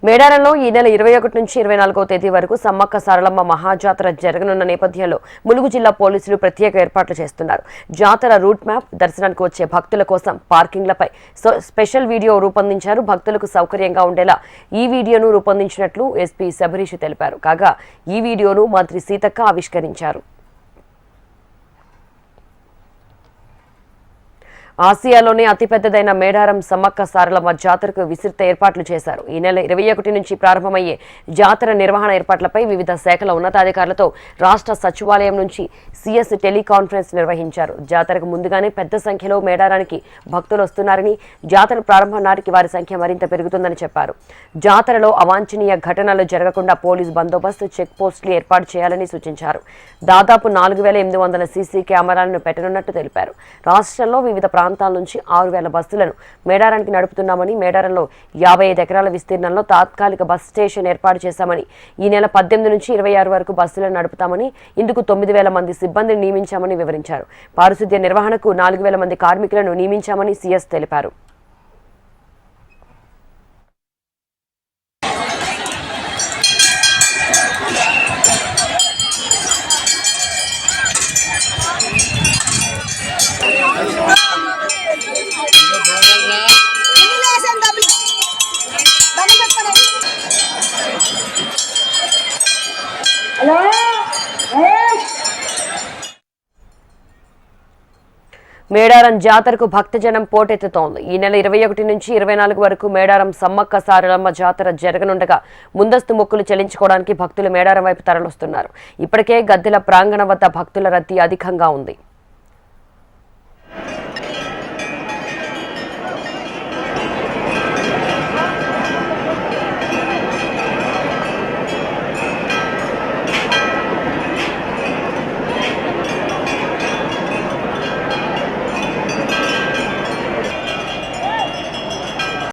మేడారంలో ఈ నెల 21 నుంచి 24వ తేదీ వరకు సమ్మక్క సారలమ్మ మహాజాతర జరగనున్న నేపథ్యంలో ములుగు జిల్లా పోలీసులు ప్రత్యేక ఏర్పాట్లు చేస్తున్నారు. జాతర రూట్ మ్యాప్, దర్శనానికి వచ్చే భక్తుల కోసం పార్కింగ్లపై స్పెషల్ వీడియో రూపొందించారు. భక్తులకు సౌకర్యంగా ఉండేలా ఈ వీడియోను రూపొందించినట్లు ఎస్పీ శబరీష్ తెలిపారు. కాగా ఈ వీడియోను మంత్రి సీతక్క ఆవిష్కరించారు. ఆసియాలోనే అతిపెద్దదైన మేడారం సమ్మక్క సారలమ్మ జాతరకు విస్తృత ఏర్పాట్లు చేశారు. ఈ నెల 21 నుంచి ప్రారంభమయ్యే జాతర నిర్వహణ ఏర్పాట్లపై వివిధ శాఖల ఉన్నతాధికారులతో రాష్ట్ర సచివాలయం నుంచి సీఎస్ టెలికాన్ఫరెన్స్ నిర్వహించారు. జాతరకు ముందుగానే పెద్ద సంఖ్యలో మేడారానికి భక్తులు వస్తున్నారని, జాతర ప్రారంభం నాటికి వారి సంఖ్య మరింత పెరుగుతుందని చెప్పారు. జాతరలో అవాంఛనీయ ఘటనలు జరగకుండా పోలీస్ బందోబస్తు, చెక్ పోస్టులు ఏర్పాటు చేయాలని సూచించారు. దాదాపు 4800 సీసీ కెమెరాలను పెట్టనున్నట్టు తెలిపారు. రాష్ట్రంలో వివిధ ప్రాంతాల నుంచి 6000 బస్సులను మేడారానికి నడుపుతున్నామని, మేడారంలో 55 ఎకరాల విస్తీర్ణంలో తాత్కాలిక బస్ స్టేషన్ ఏర్పాటు చేశామని, ఈ నెల 18 నుంచి 26 వరకు బస్సులను నడుపుతామని, ఇందుకు 9000 మంది సిబ్బందిని నియమించామని వివరించారు. పారిశుద్ధ్య నిర్వహణకు 4000 మంది కార్మికులను నియమించామని సీఎస్ తెలిపారు. మేడారం జాతరకు భక్తజనం పోటెత్తుతోంది. ఈ నెల 21 నుంచి 24 వరకు మేడారం సమ్మక్క సారలమ్మ జాతర జరగనుండగా ముందస్తు మొక్కులు చెల్లించుకోవడానికి భక్తులు మేడారం వైపు తరలిస్తున్నారు. ఇప్పటికే గద్దెల ప్రాంగణం వద్ద భక్తుల రద్దీ అధికంగా ఉంది.